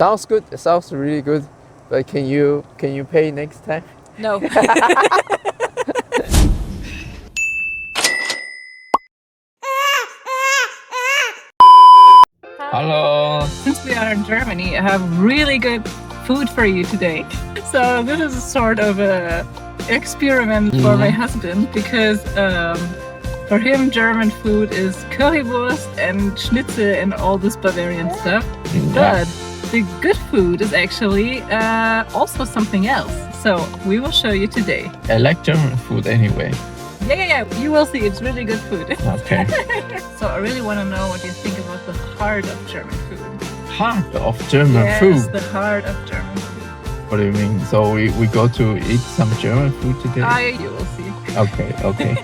Sounds good. It sounds really good. But can you pay next time? No. Hello. Since we are in Germany, I have really good food for you today. So this is a sort of a experiment for my husband because for him German food is currywurst and schnitzel and all this Bavarian stuff. But the good food is actually also something else. So we will show you today. I like German food anyway. Yeah. You will see. It's really good food. Okay. So I really want to know what you think about the heart of German food. Heart of German Yes, food? the heart of German food. What do you mean? So we go to eat some German food today? You will see. Okay.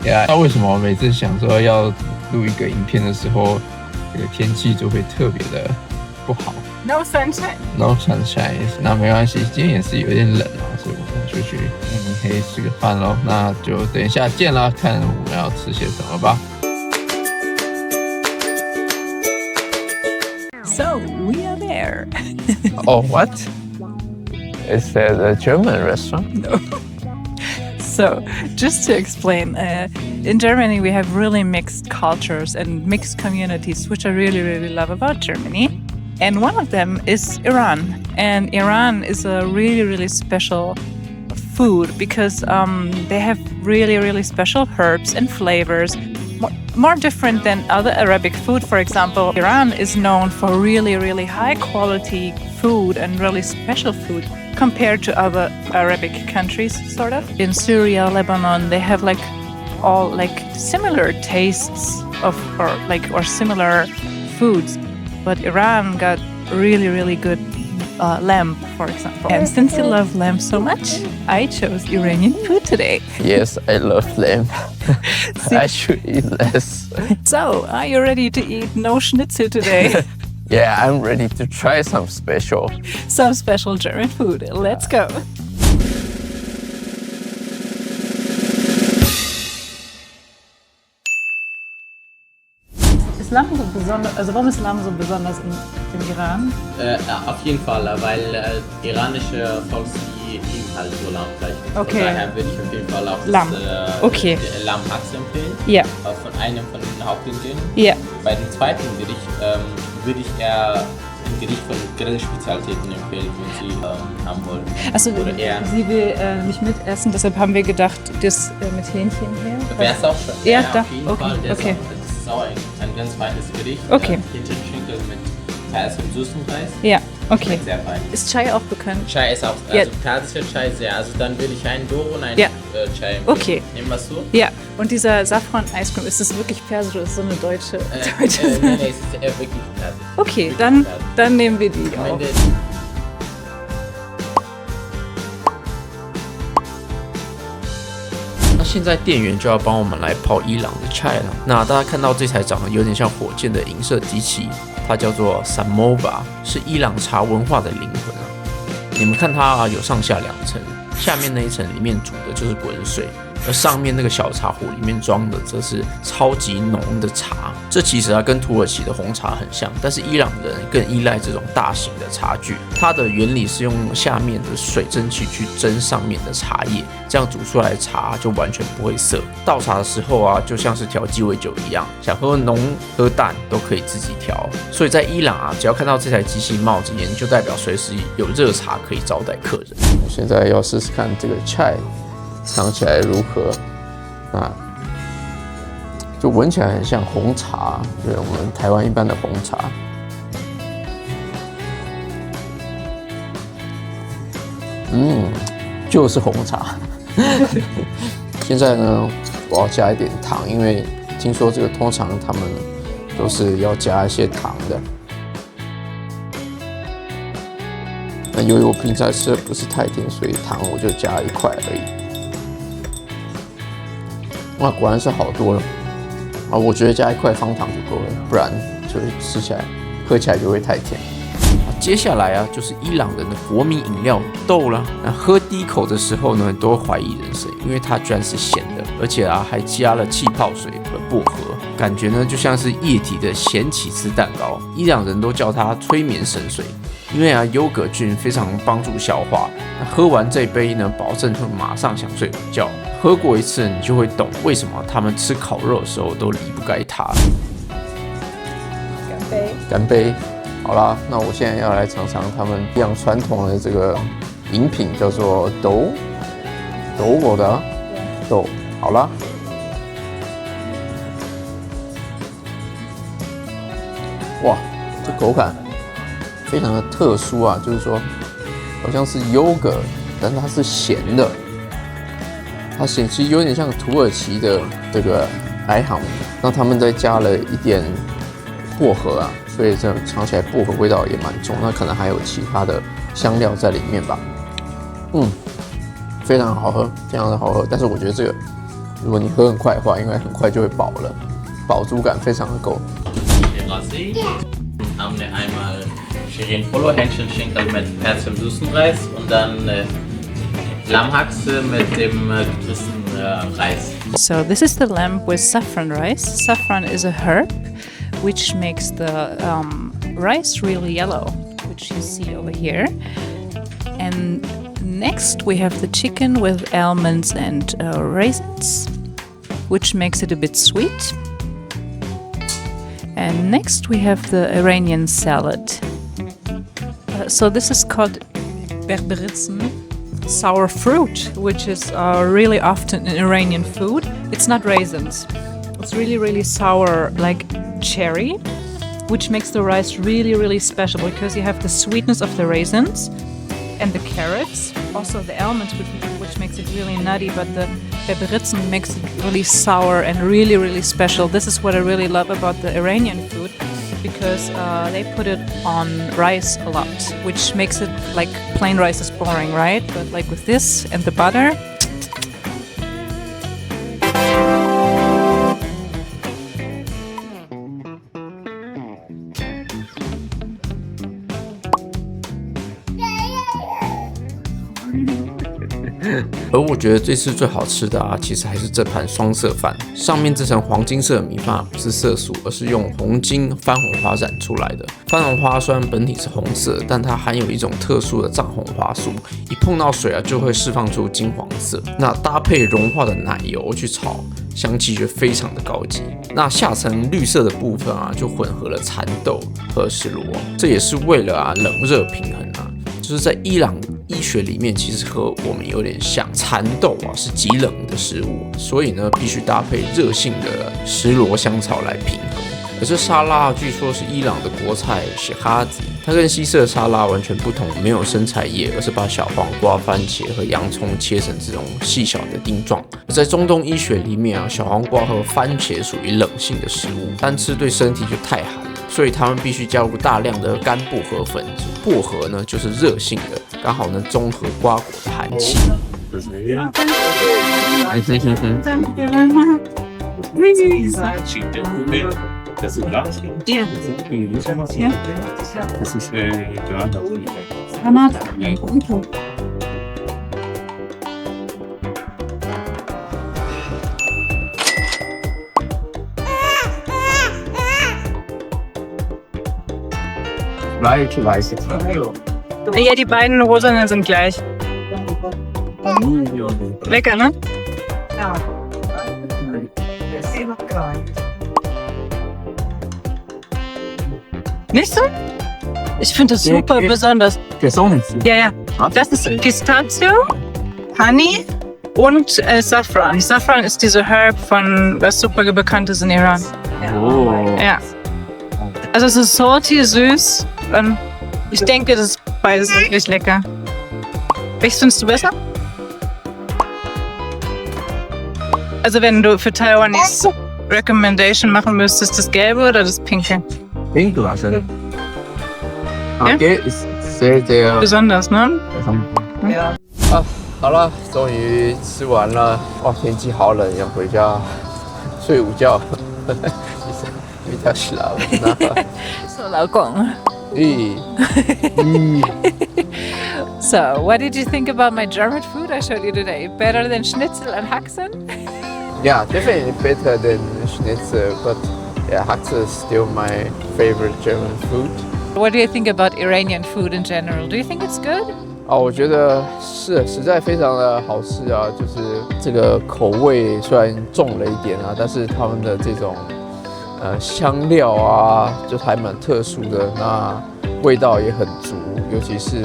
Yeah. 那为什么我每次想说要录一个影片的时候，这个天气就会特别的不好 No sunshine.？No sunshine。那没关系，今天也是有点冷啊，所以我们就去可以吃个饭咯。那就等一下见啦，看我们要吃些什么吧。So we are there. Oh, what? Is that a German restaurant? No. So, just to explain, in Germany we have really mixed cultures and mixed communities, which I really love about Germany. And one of them is Iran. And Iran is a really special food because they have really special herbs and flavors, more different than other Arabic food. For example, Iran is known for really high quality food and really special food compared to other Arabic countries, sort of. In Syria, Lebanon, they have all similar tastes or similar foods. But Iran got really good lamb, for example. And since you love lamb so much, I chose Iranian food today. Yes, I love lamb. I should eat less. So, are you ready to eat no schnitzel today? Yeah, I'm ready to try some special. Some special German food. Let's go. Ist Lamm so besonders, also warum ist Lamm so besonders im Iran? Auf jeden Fall, weil iranische Volksliebe lieben halt so Lammfleisch. Okay. Von daher würde ich auf jeden Fall auch Lamm. Das Lammhax empfehlen. Ja. Von einem von den Hauptgerichten. Ja. Bei dem zweiten Gericht würde ich eher ein Gericht von Grillspezialitäten empfehlen, wenn Sie haben wollen. Also Oder eher. sie will nicht mitessen, deshalb haben wir gedacht, das mit Hähnchen hier. Wäre es auch schon. Ja, auf da. jeden Okay. Fall. Das Okay. ist auch ein ganz feines Gericht. Okay. Hähnchenschinkel mit persischen Süßenreis. Ja, okay. Sehr fein. Ist Chai auch bekannt? Chai ist auch, Ja. also persischer Chai sehr. Also dann will ich einen Doro und einen Ja. Chai. Okay. Nehmen wir es so? Ja. Und dieser Safran-Eiscreme, ist das wirklich persisch oder ist das so eine deutsche? Nee, es ist wirklich persisch. Okay, Wirklich dann nehmen wir die Am auch. Ende 那现在店员就要帮我们来泡伊朗的菜了。那大家看到这台长得有点像火箭的银色机器，它叫做 Samovar， 是伊朗茶文化的灵魂啊。你们看它有上下两层，下面那一层里面煮的就是滚水，而上面那个小茶壶里面装的则是超级浓的茶。这其实跟土耳其的红茶很像，但是伊朗人更依赖这种大型的茶具。它的原理是用下面的水蒸气去蒸上面的茶叶，这样煮出来的茶就完全不会涩。倒茶的时候啊，就像是调鸡尾酒一样，想喝浓喝淡都可以自己调。所以在伊朗啊，只要看到这台机器冒着烟，就代表随时有热茶可以招待客人。我现在要试试看这个chai尝起来如何？那就闻起来很像红茶，就是我们台湾一般的红茶。就是红茶。现在呢，我要加一点糖，因为听说这个通常他们都是要加一些糖的。那由于我平常吃的不是太甜，所以糖我就加1块而已。哇，果然是好多了啊！我觉得加1块方糖就够了，不然就吃起来、喝起来就会太甜。接下来啊，就是伊朗人的国民饮料豆啦。那喝第一口的时候呢，都会怀疑人生，因为它居然是咸的，而且啊还加了气泡水和薄荷，感觉呢就像是液体的咸起司蛋糕。伊朗人都叫它催眠神水，因为啊优格菌非常帮助消化。那喝完这杯呢，保证会马上想睡午觉。喝过一次，你就会懂为什么他们吃烤肉的时候都离不开它。干杯！干杯！好啦，那我现在要来尝尝他们非常传统的这个饮品，叫做豆我的豆。好啦，哇，这口感非常的特殊啊，就是说好像是优格，但是它是咸的。它其实有点像土耳其的这个艾哈姆，那他们再加了一点薄荷啊，所以这尝起来薄荷味道也蛮重，那可能还有其他的香料在里面吧。非常好喝，非常的好喝。但是我觉得这个，如果你喝很快的话，应该很快就会饱了，饱足感非常的够。Haben wir einmal Shirin Polo, Hähnchenschenkel mit Herz im Süßenreis und dann Lammhaxe mit dem gepressten Reis. So this is the lamb with saffron rice. Saffron is a herb which makes the rice really yellow, which you see over here. And next we have the chicken with almonds and raisins, which makes it a bit sweet. And next we have the Iranian salad. So this is called berberitzen, sour fruit, which is really often in Iranian food. It's not raisins. It's really, really sour, like cherry, which makes the rice really, really special because you have the sweetness of the raisins and the carrots, also the almonds, which makes it really nutty, but the berberitzen makes it really sour and really, really special. This is what I really love about the Iranian food, because they put it on rice a lot, which makes it like plain rice is boring, right? But like with this and the butter,而我觉得这次最好吃的啊，其实还是这盘双色饭。上面这层黄金色的米饭不是色素，而是用红金番红花染出来的。番红花虽然本体是红色，但它含有一种特殊的藏红花素，一碰到水啊就会释放出金黄色。那搭配融化的奶油去炒，香气就非常的高级。那下层绿色的部分啊，就混合了蚕豆和蒔萝，这也是为了冷热平衡啊。就是在伊朗医学里面，其实和我们有点像，蚕豆啊是极冷的食物，所以呢必须搭配热性的蒔萝香草来平衡。而这沙拉据说是伊朗的国菜雪哈子，它跟西式的沙拉完全不同，没有生菜叶，而是把小黄瓜、番茄和洋葱切成这种细小的丁状。而在中东医学里面啊，小黄瓜和番茄属于冷性的食物，单吃对身体就太寒了，所以他们必须加入大量的干薄荷粉。薄荷呢就是热性的，刚好能中和瓜果的寒气。Das ist Glas? Ja. Das ist Granat. Granat. Weiße. Ja, die beiden rosanen sind gleich. Lecker, ne? Ja. Nicht so? Ich finde das super besonders. Ja, ja. Das ist Pistazio, Honey und Saffron. Saffron ist diese Herb, was super bekannt ist in Iran. Oh. Ja. Also es ist salty, süß. Ich denke, das ist beides wirklich lecker. Welches findest du besser? Also wenn du für Taiwanese Recommendation machen müsstest, das Gelbe oder das Pinke? Pink waschen. Okay, ist sehr Besonders, ne? 好了，终于吃完了。哇，天气好冷，要回家睡午觉。比较洗了，是老公。咦， So, what did you think about my German food I showed you today? Better than Schnitzel and Haxen? Yeah, definitely better than Schnitzel, but yeah, Haxe is still my favorite German food. What do you think about Iranian food in general? Do you think it's good? 我觉得是实在非常的好吃啊，就是这个口味虽然重了一点啊，但是他们的这种香料啊，就还蛮特殊的，那味道也很足，尤其是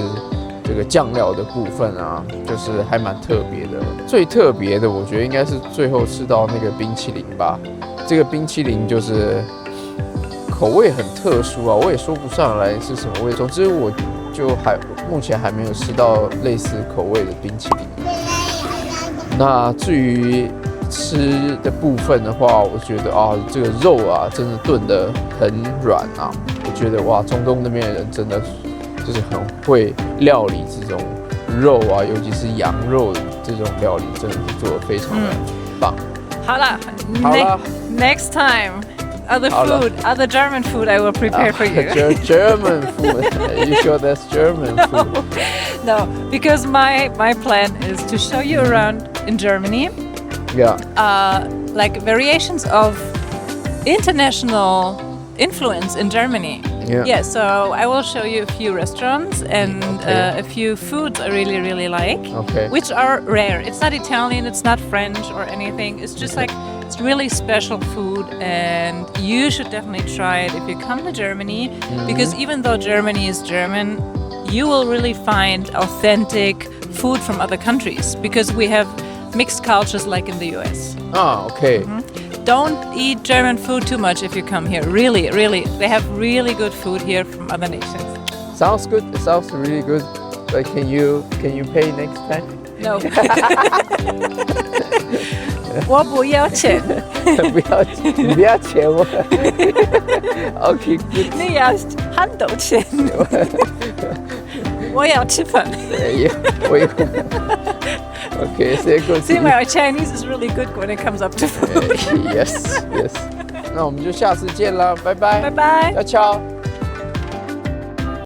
这个酱料的部分啊，就是还蛮特别的。最特别的，我觉得应该是最后吃到那个冰淇淋吧。这个冰淇淋就是口味很特殊啊，我也说不上来是什么味。总之，我就目前还没有吃到类似口味的冰淇淋。那至于吃的部分的话，我觉得啊，这个肉啊，真的炖得很软啊。我觉得哇，中东那边的人真的就是很会料理这种肉啊，尤其是羊肉这种料理，真的是做得非常的棒。好了 next time, other German food I will prepare for you. German food. Are you sure that's German food? No, because my plan is to show you around in Germany, Yeah. like variations of international influence in Germany. Yeah. So I will show you a few restaurants and Okay. a few foods I really, really like, Okay. which are rare. It's not Italian, it's not French or anything. It's just like, it's really special food, and you should definitely try it if you come to Germany, because even though Germany is German, you will really find authentic food from other countries, because we have mixed cultures like in the US. Okay. Don't eat German food too much if you come here. Really, really. They have really good food here from other nations. Sounds good. It sounds really good. But can you pay next time? No. 我不要钱，你不要钱我。Okay, good. 你要很多钱。我要吃饭。Okay, say good. See, my Chinese is really good when it comes up to food. Yes. 那我们就下次见啦，拜拜。拜拜。要敲。